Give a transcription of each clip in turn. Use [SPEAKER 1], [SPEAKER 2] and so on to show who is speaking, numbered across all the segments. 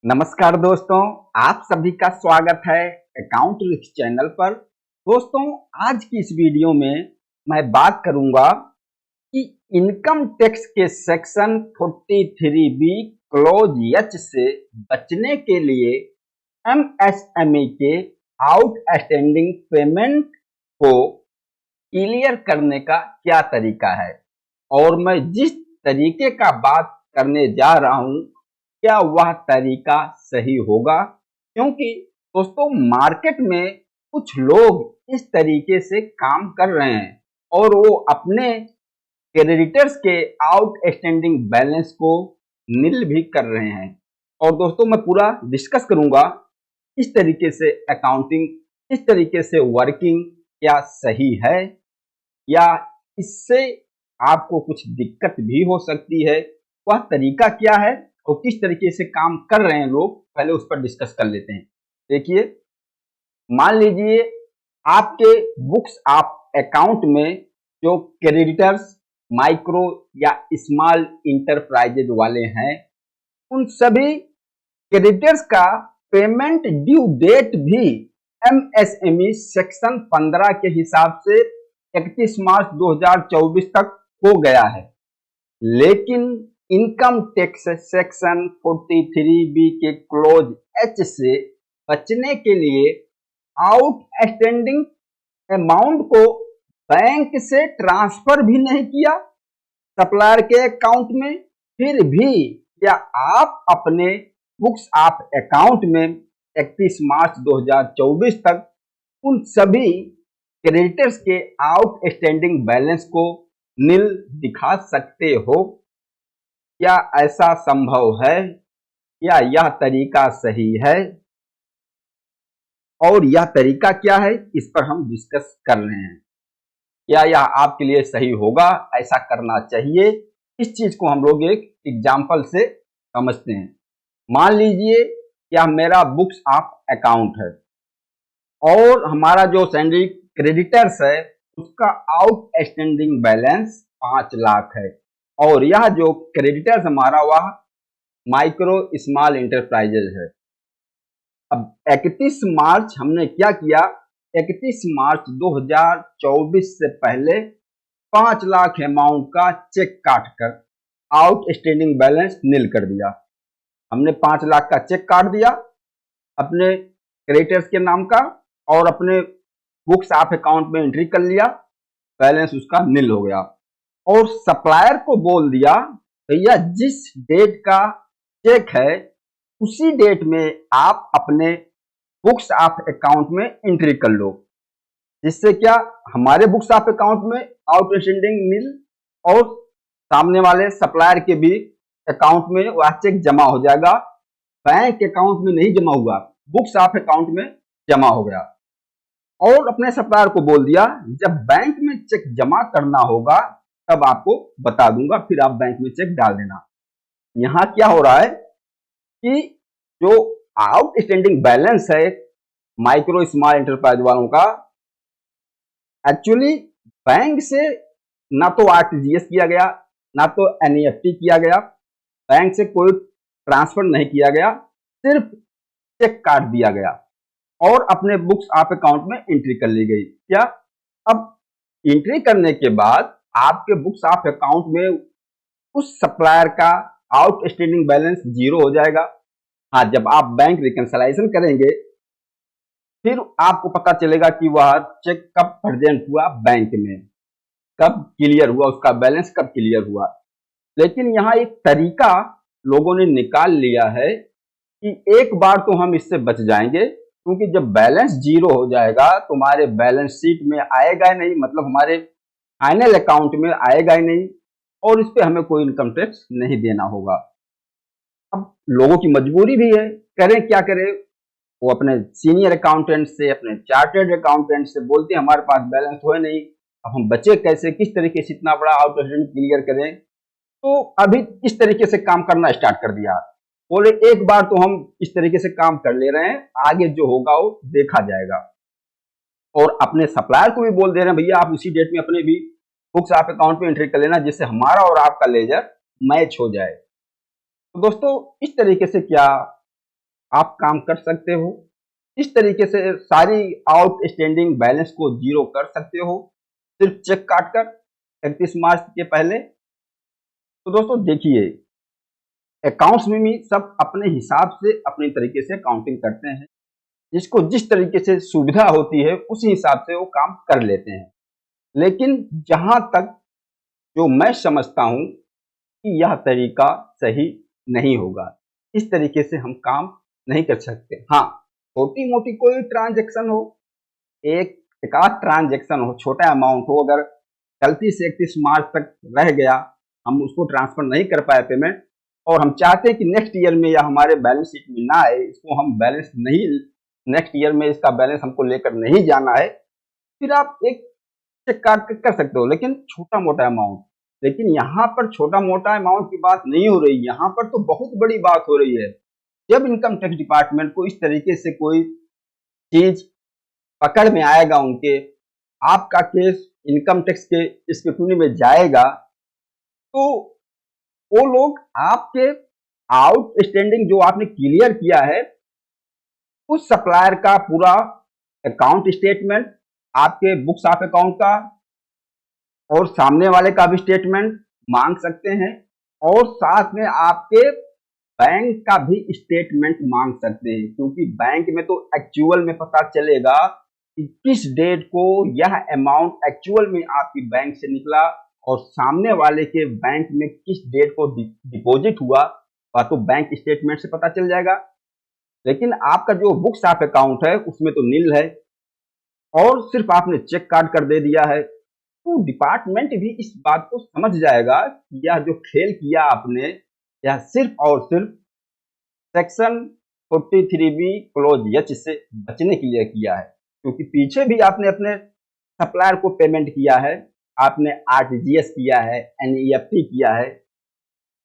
[SPEAKER 1] नमस्कार दोस्तों, आप सभी का स्वागत है अकाउंट रिस्क चैनल पर। दोस्तों, आज की इस वीडियो में मैं बात करूंगा कि इनकम टैक्स के सेक्शन 43B क्लोज एच से बचने के लिए एमएसएमई के आउटस्टैंडिंग पेमेंट को क्लियर करने का क्या तरीका है और मैं जिस तरीके का बात करने जा रहा हूं क्या वह तरीका सही होगा, क्योंकि दोस्तों मार्केट में कुछ लोग इस तरीके से काम कर रहे हैं और वो अपने क्रेडिटर्स के आउटस्टैंडिंग बैलेंस को नील भी कर रहे हैं। और दोस्तों मैं पूरा डिस्कस करूंगा इस तरीके से अकाउंटिंग, इस तरीके से वर्किंग क्या सही है या इससे आपको कुछ दिक्कत भी हो सकती है, वह तरीका क्या है और किस तरीके से काम कर रहे हैं लोग, पहले उस पर डिस्कस कर लेते हैं। देखिए, मान लीजिए आपके बुक्स ऑफ अकाउंट में जो क्रेडिटर्स माइक्रो या स्मॉल इंटरप्राइजेज वाले हैं, उन सभी क्रेडिटर्स का पेमेंट ड्यू डेट भी एमएसएमई सेक्शन 15 के हिसाब से 31 मार्च 2024 तक हो गया है, लेकिन इनकम टैक्स सेक्शन 43B के क्लोज एच से बचने के लिए आउटस्टैंडिंग अमाउंट को बैंक से ट्रांसफर भी नहीं किया सप्लायर के अकाउंट में, फिर भी क्या आप अपने बुक्स ऑफ अकाउंट में 31 मार्च 2024 तक उन सभी क्रेडिटर्स के आउटस्टैंडिंग बैलेंस को नील दिखा सकते हो? क्या ऐसा संभव है? या यह तरीका सही है? और यह तरीका क्या है, इस पर हम डिस्कस कर रहे हैं। क्या यह आपके लिए सही होगा, ऐसा करना चाहिए? इस चीज को हम लोग एक एग्जाम्पल से समझते हैं। मान लीजिए यह मेरा बुक्स ऑफ अकाउंट है और हमारा जो सैलरी क्रेडिटर्स है उसका आउटस्टैंडिंग बैलेंस 5 लाख है और यह जो क्रेडिटर्स हमारा वह माइक्रो स्मॉल इंटरप्राइजेज है। अब 31 मार्च हमने क्या किया, 31 मार्च 2024 से पहले 5 लाख अमाउंट का चेक काटकर आउटस्टैंडिंग बैलेंस नील कर दिया। हमने 5 लाख का चेक काट दिया अपने क्रेडिटर्स के नाम का और अपने बुक्स ऑफ अकाउंट में एंट्री कर लिया, बैलेंस उसका नील हो गया। और सप्लायर को बोल दिया भैया जिस डेट का चेक है उसी डेट में आप अपने बुक्स ऑफ अकाउंट में एंट्री कर लो, जिससे क्या हमारे बुक्स ऑफ अकाउंट में आउटस्टैंडिंग नील और सामने वाले सप्लायर के भी अकाउंट में वह चेक जमा हो जाएगा। बैंक अकाउंट में नहीं जमा हुआ, बुक्स ऑफ अकाउंट में जमा हो गया। और अपने सप्लायर को बोल दिया जब बैंक में चेक जमा करना होगा तब आपको बता दूंगा, फिर आप बैंक में चेक डाल देना। यहां क्या हो रहा है कि जो आउटस्टैंडिंग बैलेंस है माइक्रो स्मॉल एंटरप्राइज वालों का, एक्चुअली बैंक से ना तो आरटीजीएस किया गया ना तो एनईएफटी किया गया, बैंक से कोई ट्रांसफर नहीं किया गया, सिर्फ चेक काट दिया गया और अपने बुक्स ऑफ अकाउंट में एंट्री कर ली गई। क्या अब एंट्री करने के बाद आपके बुक्स ऑफ अकाउंट में उस सप्लायर का आउटस्टैंडिंग बैलेंस 0 हो जाएगा। हाँ, जब आप बैंक रिकंसिलाइजेशन करेंगे फिर आपको पता चलेगा कि वह चेक कब प्रेजेंट हुआ बैंक में, कब क्लियर हुआ, उसका बैलेंस कब क्लियर हुआ। लेकिन यहाँ एक तरीका लोगों ने निकाल लिया है कि एक बार तो हम इससे बच जाएंगे, क्योंकि जब बैलेंस 0 हो जाएगा तुम्हारे बैलेंस शीट में आएगा ही नहीं, मतलब हमारे फाइनल अकाउंट में आएगा ही नहीं और इस पे हमें कोई इनकम टैक्स नहीं देना होगा। अब लोगों की मजबूरी भी है, करें क्या करें, वो अपने सीनियर अकाउंटेंट से, अपने चार्टर्ड अकाउंटेंट से बोलते हैं हमारे पास बैलेंस हो नहीं, अब हम बचे कैसे, किस तरीके से इतना बड़ा आउटस्टैंडिंग क्लियर करें। तो अभी इस तरीके से काम करना स्टार्ट कर दिया, बोले एक बार तो हम इस तरीके से काम कर ले रहे हैं, आगे जो होगा वो देखा जाएगा। और अपने सप्लायर को भी बोल दे रहे हैं भैया आप उसी डेट में अपने भी बुक्स ऑफ अकाउंट में एंट्री कर लेना, जिससे हमारा और आपका लेजर मैच हो जाए। तो दोस्तों इस तरीके से क्या आप काम कर सकते हो। इस तरीके से सारी आउटस्टैंडिंग बैलेंस को जीरो कर सकते हो सिर्फ चेक काट कर 31 मार्च के पहले। तो दोस्तों देखिए, अकाउंट्स में भी सब अपने हिसाब से अपने तरीके से काउंटिंग करते हैं, जिसको जिस तरीके से सुविधा होती है उसी हिसाब से वो काम कर लेते हैं। लेकिन जहां तक जो मैं समझता हूं कि यह तरीका सही नहीं होगा, इस तरीके से हम काम नहीं कर सकते। हाँ, छोटी मोटी कोई ट्रांजेक्शन हो, एक आध ट्रांजेक्शन हो, छोटा अमाउंट हो, अगर गलती से 31 मार्च तक रह गया, हम उसको ट्रांसफर नहीं कर पाए पेमेंट, और हम चाहते हैं कि नेक्स्ट ईयर में या हमारे बैलेंस शीट में ना आए, इसको हम बैलेंस नहीं, नेक्स्ट ईयर में इसका बैलेंस हमको लेकर नहीं जाना है, फिर आप एक चेक काट कर सकते हो, लेकिन छोटा मोटा अमाउंट। लेकिन यहाँ पर छोटा मोटा अमाउंट की बात नहीं हो रही, यहाँ पर तो बहुत बड़ी बात हो रही है। जब इनकम टैक्स डिपार्टमेंट को इस तरीके से कोई चीज पकड़ में आएगा, उनके आपका केस इनकम टैक्स के स्क्रूटनी में जाएगा, तो वो लोग आपके आउटस्टैंडिंग जो आपने क्लियर किया है उस सप्लायर का पूरा अकाउंट स्टेटमेंट, आपके बुक्स ऑफ अकाउंट का और सामने वाले का भी स्टेटमेंट मांग सकते हैं, और साथ में आपके बैंक का भी स्टेटमेंट मांग सकते हैं, क्योंकि बैंक में तो एक्चुअल में पता चलेगा कि किस डेट को यह अमाउंट एक्चुअल में आपकी बैंक से निकला और सामने वाले के बैंक में किस डेट को डिपॉजिट हुआ, वह तो बैंक स्टेटमेंट से पता चल जाएगा। लेकिन आपका जो बुक्स ऑफ अकाउंट है उसमें तो नील है, और सिर्फ आपने चेक काट कर दे दिया है, तो डिपार्टमेंट भी इस बात को समझ जाएगा कि यह जो खेल किया आपने, यह सिर्फ और सिर्फ सेक्शन 43B क्लोज H से बचने के लिए किया है, क्योंकि पीछे भी आपने अपने सप्लायर को पेमेंट किया है, आपने RTGS किया है, NEFT किया है,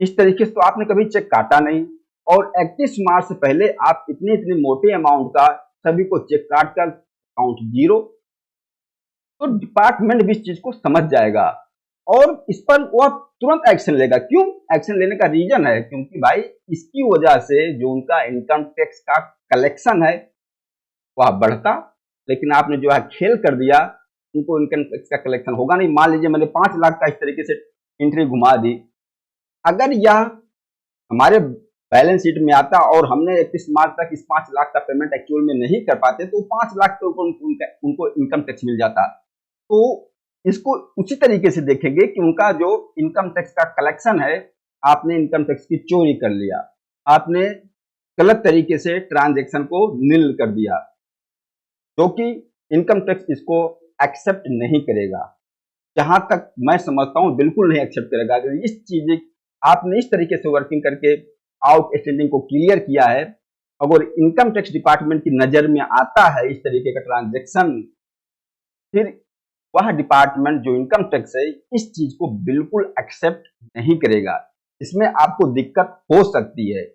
[SPEAKER 1] इस तरीके से तो आपने कभी चेक काटा नहीं। और 31 मार्च से पहले आप इतने इतने मोटे अमाउंट का सभी को चेक काट कर अकाउंट जीरो, तो डिपार्टमेंट भी इस चीज को समझ जाएगा और इस पर वह तुरंत एक्शन लेगा। क्यों एक्शन लेने का रीजन है, क्योंकि भाई इसकी वजह से जो उनका इनकम टैक्स का कलेक्शन है वह बढ़ता, लेकिन आपने जो है खेल कर दिया, उनको इनकम टैक्स का कलेक्शन होगा नहीं। मान लीजिए मैंने 5 लाख का इस तरीके से एंट्री घुमा दी, अगर यह हमारे बैलेंस शीट में आता और हमने 31 मार्च तक इस 5 लाख का पेमेंट एक्चुअल में नहीं कर पाते, तो 5 लाख तो उनको इनकम टैक्स मिल जाता। तो इसको उसी तरीके से देखेंगे कि उनका जो इनकम टैक्स का कलेक्शन है, आपने इनकम टैक्स की चोरी कर लिया, आपने गलत तरीके से ट्रांजैक्शन को नील कर दिया, जो कि इनकम टैक्स इसको एक्सेप्ट नहीं करेगा। जहां तक मैं समझता हूं बिल्कुल नहीं एक्सेप्ट करेगा। अगर इस चीज आपने इस तरीके से वर्किंग करके आउटस्टैंडिंग को क्लियर किया है, अगर इनकम टैक्स डिपार्टमेंट की नजर में आता है इस तरीके का ट्रांजैक्शन, फिर वह डिपार्टमेंट जो इनकम टैक्स है इस चीज को बिल्कुल एक्सेप्ट नहीं करेगा। इसमें आपको दिक्कत हो सकती है।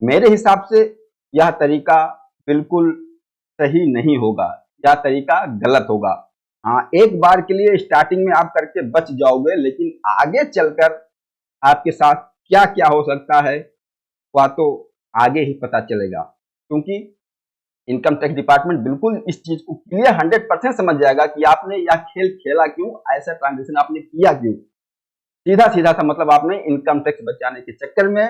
[SPEAKER 1] मेरे हिसाब से यह तरीका बिल्कुल सही नहीं होगा, यह तरीका गलत होगा। हाँ, एक बार के लिए स्टार्टिंग में आप करके बच जाओगे, लेकिन आगे चलकर आपके साथ क्या क्या हो सकता है वह तो आगे ही पता चलेगा, क्योंकि इनकम टैक्स डिपार्टमेंट बिल्कुल इस चीज को क्लियर 100% समझ जाएगा कि आपने यह खेल खेला क्यों, ऐसा ट्रांजेक्शन आपने किया क्यों। सीधा सीधा सा मतलब आपने इनकम टैक्स बचाने के चक्कर में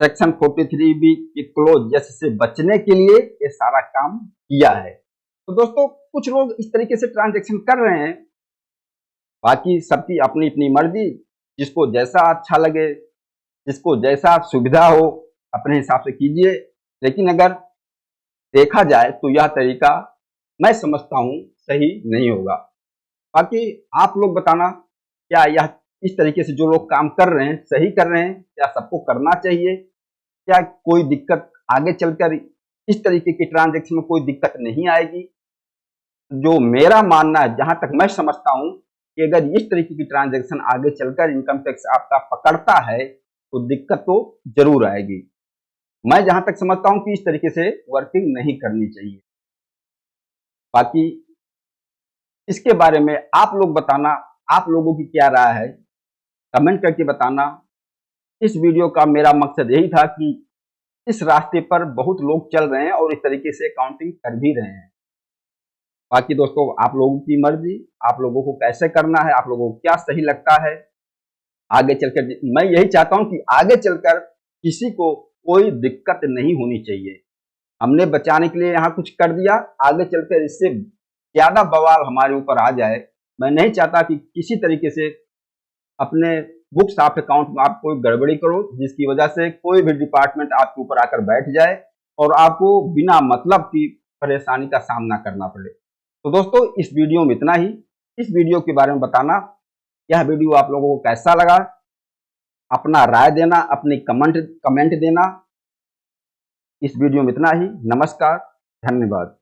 [SPEAKER 1] सेक्शन 43B के क्लोज H से बचने के लिए ये सारा काम किया है। तो दोस्तों, कुछ लोग इस तरीके से ट्रांजेक्शन कर रहे हैं, बाकी सबकी अपनी अपनी मर्जी, जिसको जैसा अच्छा लगे, जिसको जैसा सुविधा हो, अपने हिसाब से कीजिए। लेकिन अगर देखा जाए तो यह तरीका मैं समझता हूं सही नहीं होगा। बाकी आप लोग बताना, क्या यह इस तरीके से जो लोग काम कर रहे हैं सही कर रहे हैं, क्या सबको करना चाहिए, क्या कोई दिक्कत आगे चलकर इस तरीके की ट्रांजैक्शन में कोई दिक्कत नहीं आएगी। जो मेरा मानना है, जहां तक मैं समझता हूं कि अगर इस तरीके की ट्रांजैक्शन आगे चलकर इनकम टैक्स आपका पकड़ता है तो दिक्कत तो जरूर आएगी। मैं जहां तक समझता हूं कि इस तरीके से वर्किंग नहीं करनी चाहिए। बाकी इसके बारे में आप लोग बताना, आप लोगों की क्या राय है, कमेंट करके बताना। इस वीडियो का मेरा मकसद यही था कि इस रास्ते पर बहुत लोग चल रहे हैं और इस तरीके से अकाउंटिंग कर भी रहे हैं। बाकी दोस्तों आप लोगों की मर्जी, आप लोगों को कैसे करना है, आप लोगों को क्या सही लगता है। आगे चलकर मैं यही चाहता हूं कि आगे चलकर किसी को कोई दिक्कत नहीं होनी चाहिए। हमने बचाने के लिए यहाँ कुछ कर दिया, आगे चलकर इससे ज्यादा बवाल हमारे ऊपर आ जाए। मैं नहीं चाहता कि किसी तरीके से अपने बुक्स ऑफ अकाउंट में आप कोई गड़बड़ी करो जिसकी वजह से कोई भी डिपार्टमेंट आपके ऊपर आकर बैठ जाए और आपको बिना मतलब की परेशानी का सामना करना पड़े। तो दोस्तों इस वीडियो में इतना ही। इस वीडियो के बारे में बताना, यह वीडियो आप लोगों को कैसा लगा, अपना राय देना, अपनी कमेंट देना। इस वीडियो में इतना ही। नमस्कार, धन्यवाद।